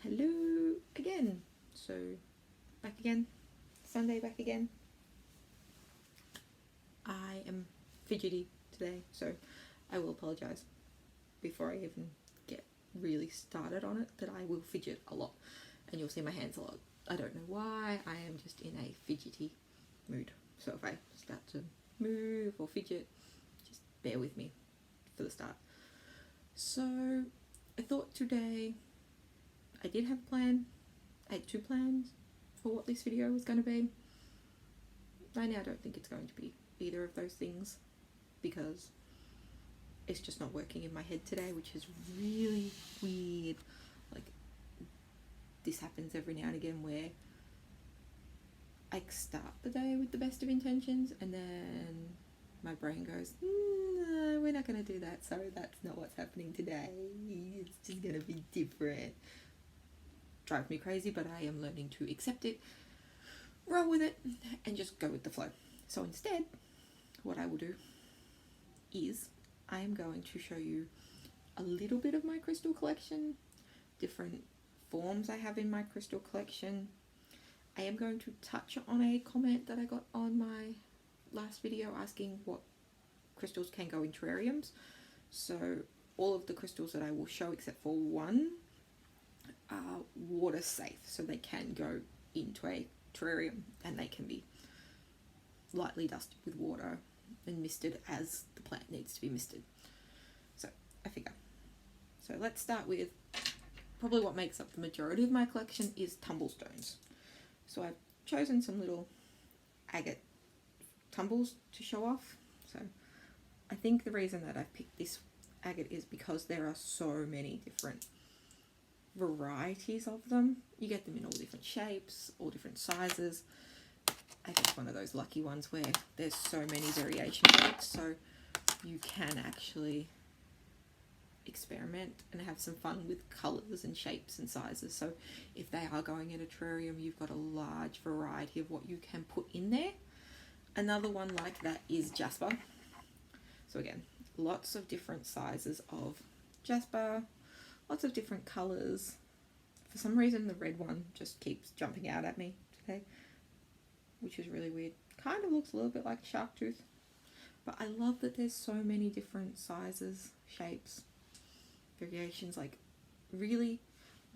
Hello again. So, back again. Sunday back again. I am fidgety today, so I will apologise before I even get really started on it that I will fidget a lot and you'll see my hands a lot. I don't know why, I am just in a fidgety mood. So if I start to move or fidget, just bear with me for the start. So I thought today I did have a plan. I had two plans for what this video was going to be. Right now I don't think it's going to be either of those things because it's just not working in my head today, which is really weird. Like, this happens every now and again where I start the day with the best of intentions and then my brain goes, no, we're not going to do that. Sorry, that's not what's happening today. It's just going to be different. Drive me crazy, but I am learning to accept it, roll with it, and just go with the flow. So instead, what I will do is I am going to show you a little bit of my crystal collection, different forms I have in my crystal collection. I am going to touch on a comment that I got on my last video asking what crystals can go in terrariums. So all of the crystals that I will show except for one are water safe, so they can go into a terrarium and they can be lightly dusted with water and misted as the plant needs to be misted. So I figure. So let's start with probably what makes up the majority of my collection is tumblestones. So I've chosen some little agate tumbles to show off. So I think the reason that I've picked this agate is because there are so many different varieties of them. You get them in all different shapes, all different sizes. I think it's one of those lucky ones where there's so many variation rates, so you can actually experiment and have some fun with colours and shapes and sizes. So if they are going in a terrarium, you've got a large variety of what you can put in there. Another one like that is jasper. So again, lots of different sizes of jasper, lots of different colours. For some reason the red one just keeps jumping out at me today, which is really weird. Kind of looks a little bit like shark tooth, but I love that there's so many different sizes, shapes, variations. Like, really,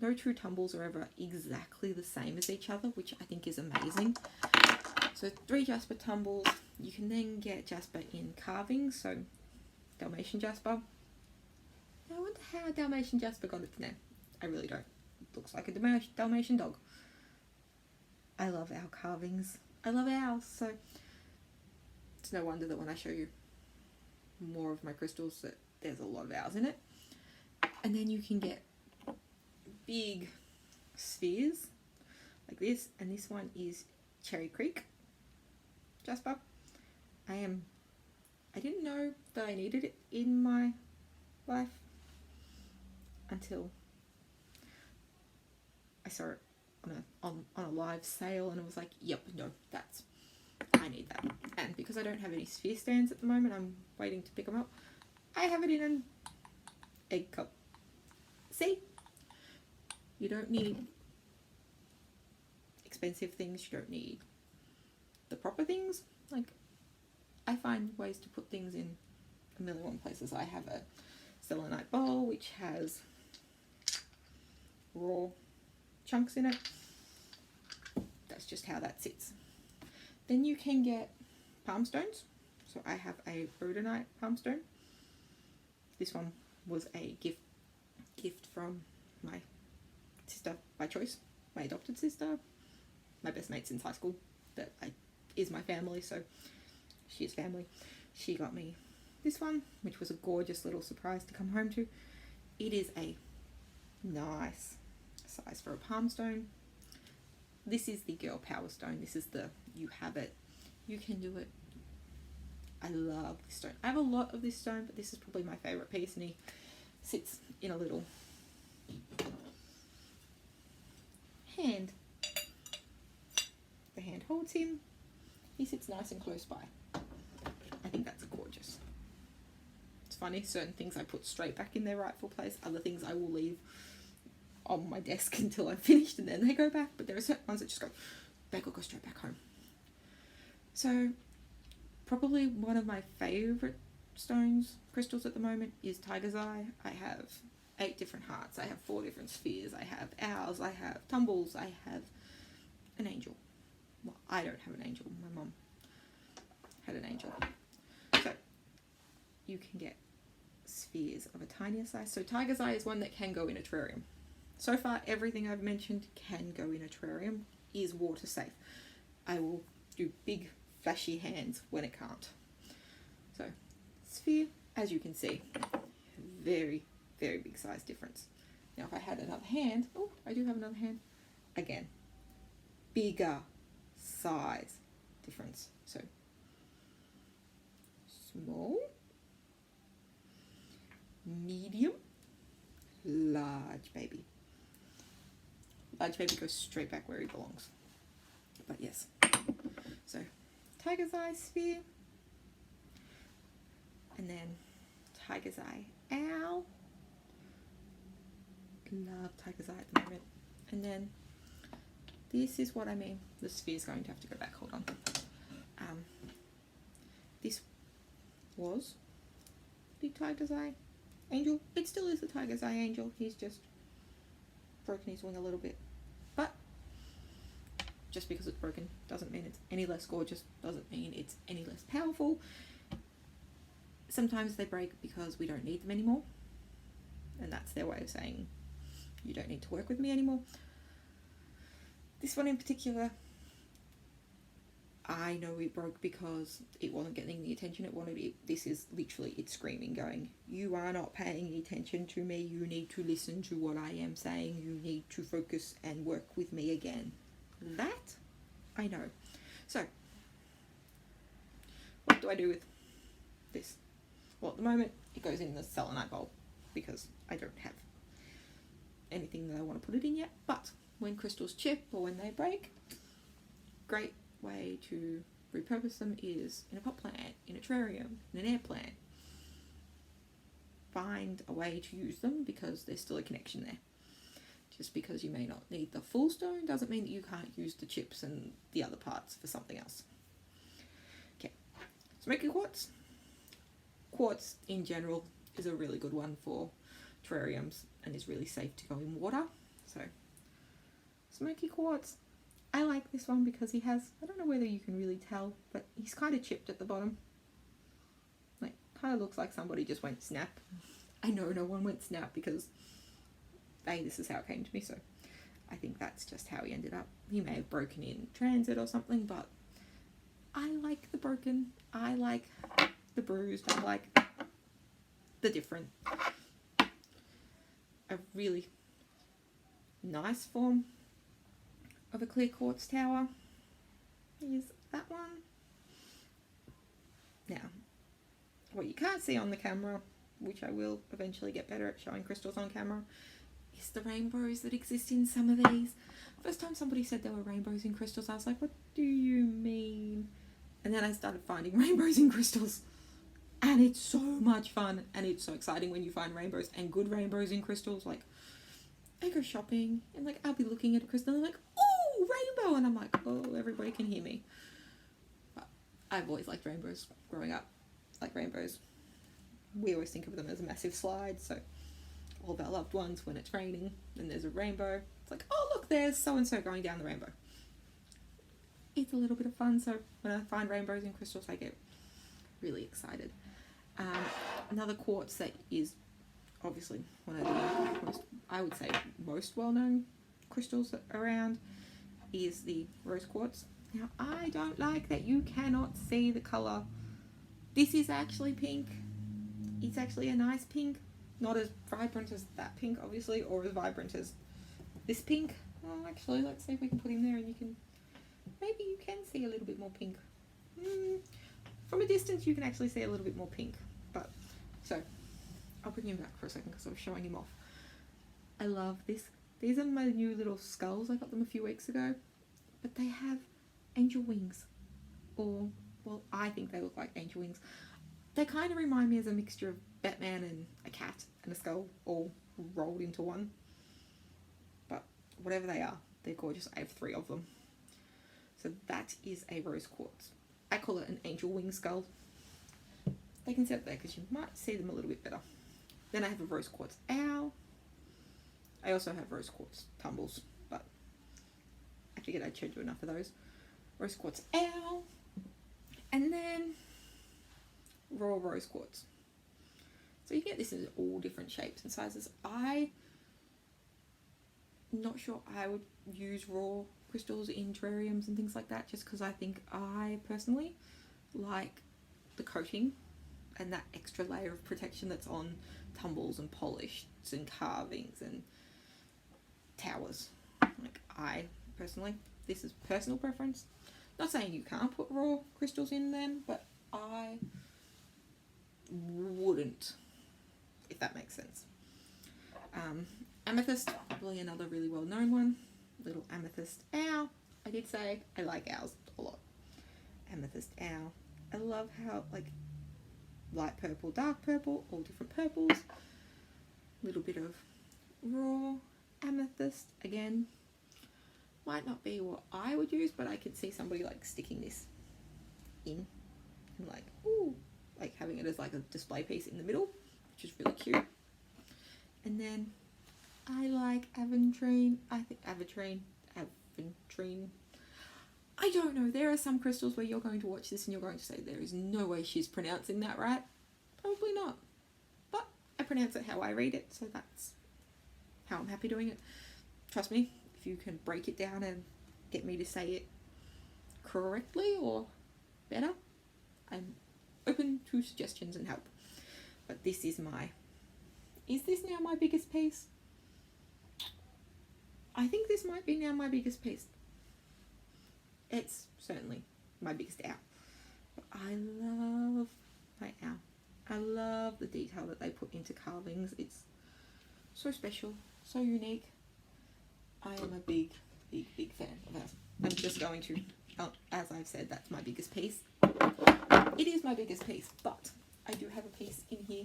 no two tumbles are ever exactly the same as each other, which I think is amazing. So 3 jasper tumbles. You can then get jasper in carvings, so Dalmatian jasper. I wonder how Dalmatian jasper got its name. I really don't. It looks like a Dalmatian dog. I love our carvings. I love ours, so it's no wonder that when I show you more of my crystals that there's a lot of ours in it. And then you can get big spheres like this, and this one is Cherry Creek jasper. I didn't know that I needed it in my life until I saw it on a live sale, and I was like, yep, no, I need that. And because I don't have any sphere stands at the moment, I'm waiting to pick them up. I have it in an egg cup. See? You don't need expensive things, you don't need the proper things. Like, I find ways to put things in a million and one places. I have a selenite bowl which has raw chunks in it. That's just how that sits. Then you can get palm stones. So I have a rhodonite palm stone. This one was a gift from my sister by choice, my adopted sister, my best mate since high school, that is my family, so she is family. She got me this one, which was a gorgeous little surprise to come home to. It is a nice size for a palm stone. This is the girl power stone. This is the you have it, you can do it. I love this stone. I have a lot of this stone, but this is probably my favourite piece, and he sits in a little hand. The hand holds him. He sits nice and close by. I think that's gorgeous. It's funny, certain things I put straight back in their rightful place, other things I will leave on my desk until I'm finished, and then they go back. But there are certain ones that just go, they could go straight back home. So probably one of my favourite crystals at the moment is Tiger's Eye. I have 8 different hearts, I have 4 different spheres, I have owls, I have tumbles, I have an angel. Well, I don't have an angel, my mum had an angel. So you can get spheres of a tinier size. So Tiger's Eye is one that can go in a terrarium. So far everything I've mentioned can go in a terrarium, is water safe. I will do big flashy hands when it can't. So sphere, as you can see, very, very big size difference. Now if I had another hand, oh, I do have another hand, again, bigger size difference. So small, medium, large baby. Large baby goes straight back where he belongs. But yes, so Tiger's Eye sphere, and then Tiger's Eye owl. Love Tiger's Eye at the moment. And then this is what I mean. The sphere's going to have to go back. Hold on. This was the Tiger's Eye angel. It still is the Tiger's Eye angel. He's just broken his wing a little bit. But just because it's broken doesn't mean it's any less gorgeous, doesn't mean it's any less powerful. Sometimes they break because we don't need them anymore, and that's their way of saying you don't need to work with me anymore. This one in particular, I know it broke because it wasn't getting the attention it wanted. This is literally it screaming, going, you are not paying attention to me, you need to listen to what I am saying, you need to focus and work with me again. That I know. So what do I do with this? Well, at the moment it goes in the selenite bowl because I don't have anything that I want to put it in yet. But when crystals chip or when they break, great way to repurpose them is in a pot plant, in a terrarium, in an air plant. Find a way to use them because there's still a connection there. Just because you may not need the full stone doesn't mean that you can't use the chips and the other parts for something else. Okay, smoky quartz. Quartz in general is a really good one for terrariums and is really safe to go in water. So smoky quartz, I like this one because he has, I don't know whether you can really tell, but he's kind of chipped at the bottom. Like, kind of looks like somebody just went snap. I know no one went snap because this is how it came to me, so I think that's just how he ended up. He may have broken in transit or something, but I like the broken, I like the bruised, I like the different. A really nice form of a clear quartz tower is that one. Now, what you can't see on the camera, which I will eventually get better at showing crystals on camera, is the rainbows that exist in some of these. First time somebody said there were rainbows in crystals, I was like, what do you mean? And then I started finding rainbows in crystals, and it's so much fun, and it's so exciting when you find rainbows, and good rainbows in crystals. Like, I go shopping and like I'll be looking at a crystal and I'm like, oh, rainbow, and I'm like, oh, everybody can hear me. But I've always liked rainbows growing up. Like rainbows, we always think of them as a massive slide, so all of our loved ones, when it's raining and there's a rainbow, it's like, oh look, there's so and so going down the rainbow. It's a little bit of fun. So when I find rainbows in crystals, I get really excited. Another quartz that is obviously one of the most, I would say, most well-known crystals around is the rose quartz. Now, I don't like that you cannot see the colour. This is actually pink. It's actually a nice pink. Not as vibrant as that pink, obviously, or as vibrant as this pink. Well, actually, let's see if we can put him there and you can, maybe you can see a little bit more pink. From a distance, you can actually see a little bit more pink. But, so, I'll bring him back for a second because I was showing him off. I love this. These are my new little skulls. I got them a few weeks ago. But they have angel wings. Or, well, I think they look like angel wings. They kind of remind me as a mixture of Batman and a cat and a skull all rolled into one. whatever they are. They're gorgeous. I have 3 of them. So that is a rose quartz. I call it an angel wing skull. They can sit there because you might see them a little bit better. Then I have a rose quartz owl. I also have rose quartz tumbles, but I figured I'd showed you enough of those. Rose quartz owl. And then raw rose quartz. So you get this in all different shapes and sizes. I'm not sure I would use raw crystals in terrariums and things like that, just because I think I personally like the coating and that extra layer of protection that's on tumbles and polished and carvings and towers. Like, I personally, this is personal preference. Not saying you can't put raw crystals in them, but I wouldn't, if that makes sense. Amethyst, probably another really well known one. Little amethyst owl. I did say I like owls a lot. Amethyst owl. I love how, like, light purple, dark purple, all different purples. Little bit of raw amethyst. Again, might not be what I would use, but I could see somebody like sticking this in and like, ooh, like having it as like a display piece in the middle, which is really cute. And then I like aventurine. I think aventurine. I don't know. There are some crystals where you're going to watch this and you're going to say, there is no way she's pronouncing that right. Probably not. But I pronounce it how I read it, so that's how I'm happy doing it. Trust me, if you can break it down and get me to say it correctly or better, I'm open to suggestions and help. But this is is this now my biggest piece? I think this might be now my biggest piece. It's certainly my biggest owl. But I love my owl. I love the detail that they put into carvings. It's so special, so unique. I am a big, big, big fan of ours. I'm just going to, as I've said, that's my biggest piece. It is my biggest piece, but I do have a piece in here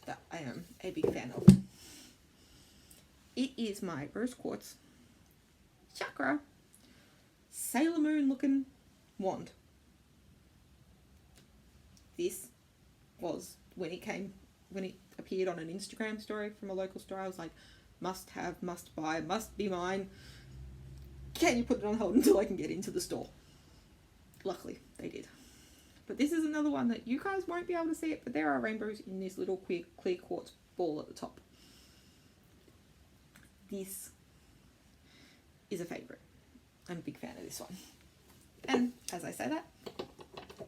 that I am a big fan of. It is my rose quartz chakra Sailor Moon looking wand. This was when it appeared on an Instagram story from a local store. I was like, must have, must buy, must be mine. Can you put it on hold until I can get into the store? Luckily, they did. But this is another one that you guys won't be able to see it, but there are rainbows in this little clear quartz ball at the top. This is a favourite. I'm a big fan of this one. And as I say that,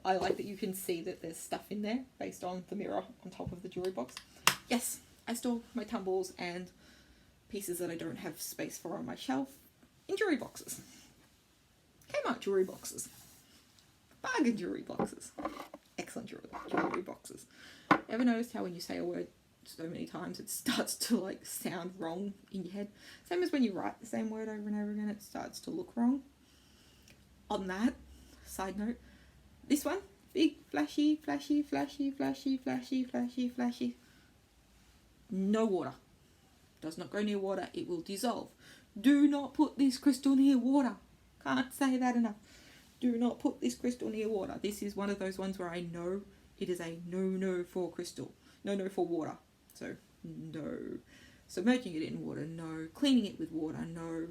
I like that you can see that there's stuff in there based on the mirror on top of the jewellery box. Yes, I store my tumbles and pieces that I don't have space for on my shelf in jewellery boxes. Kmart jewellery boxes. Bargain jewellery boxes. Excellent jewellery boxes. Ever noticed how when you say a word so many times it starts to like sound wrong in your head? Same as when you write the same word over and over again, it starts to look wrong. On that, side note, this one, big, flashy, flashy, flashy, flashy, flashy, flashy, flashy. No water. Does not go near water, it will dissolve. Do not put this crystal near water. Can't say that enough. Do not put this crystal near water. This is one of those ones where I know it is a no for crystal. No for water. So, no. Submerging it in water, no. Cleaning it with water, no.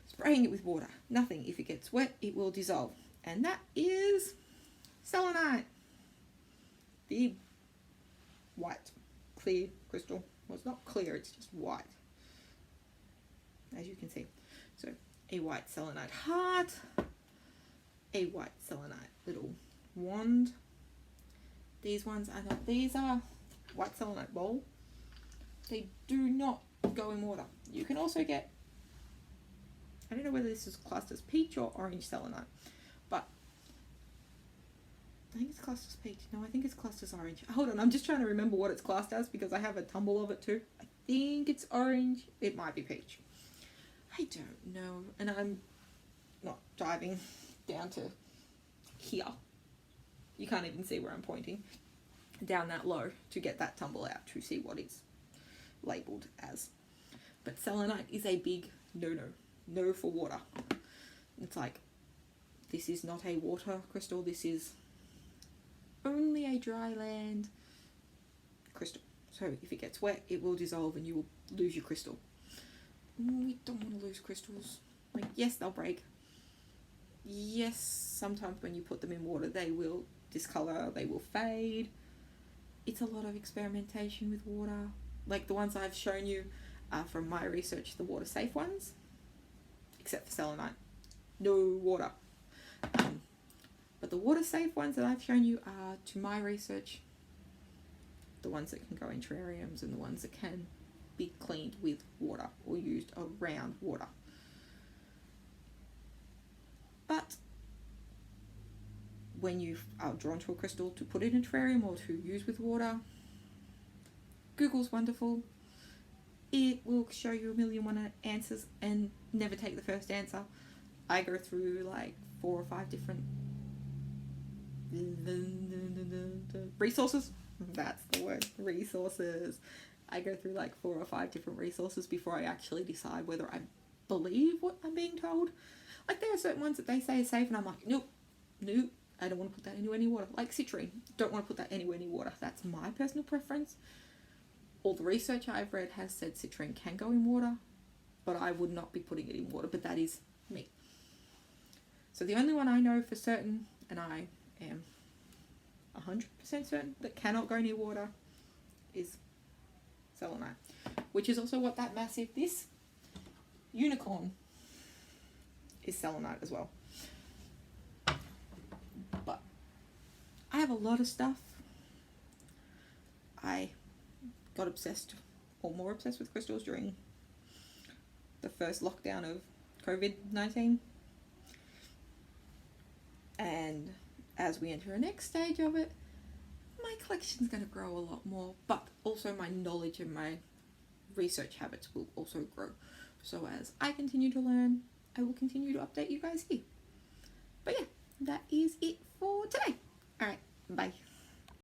Spraying it with water, nothing. If it gets wet, it will dissolve. And that is selenite. The white, clear crystal. Well, it's not clear, it's just white. As you can see. So, a white selenite heart. A white selenite little wand. These ones are not, these are white selenite bowl. They do not go in water. You can also get, I don't know whether this is classed as peach or orange selenite, but I think it's classed as peach. No, I think it's classed as orange. Hold on, I'm just trying to remember what it's classed as because I have a tumble of it too. I think it's orange. It might be peach. I don't know. And I'm not diving down to here. You can't even see where I'm pointing. Down that low to get that tumble out to see what it's labelled as. But selenite is a big no for water. It's like, this is not a water crystal, this is only a dry land crystal. So if it gets wet, it will dissolve and you will lose your crystal. We don't want to lose crystals. Like, yes, they'll break. Yes, sometimes when you put them in water, they will discolor, they will fade. It's a lot of experimentation with water. Like the ones I've shown you are from my research, the water safe ones, except for selenite. No water. But the water safe ones that I've shown you are, to my research, the ones that can go in terrariums and the ones that can be cleaned with water or used around water. But when you are drawn to a crystal to put in a terrarium or to use with water, Google's wonderful. It will show you 1,000,001 answers and never take the first answer. I go through like 4 or 5 different resources. That's the word, resources. I go through like 4 or 5 different resources before I actually decide whether I believe what I'm being told. Like there are certain ones that they say are safe and I'm like, nope, I don't want to put that anywhere near water. Like citrine, don't want to put that anywhere near water. That's my personal preference. All the research I've read has said citrine can go in water, but I would not be putting it in water, but that is me. So the only one I know for certain, and I am 100% certain that cannot go near water, is selenite, which is also what that massive, this unicorn is selenite as well. But I have a lot of stuff. I got obsessed, or more obsessed with crystals during the first lockdown of COVID-19. And as we enter a next stage of it, my collection's going to grow a lot more, but also my knowledge and my research habits will also grow. So as I continue to learn, I will continue to update you guys here. But yeah, that is it for today. Alright, bye.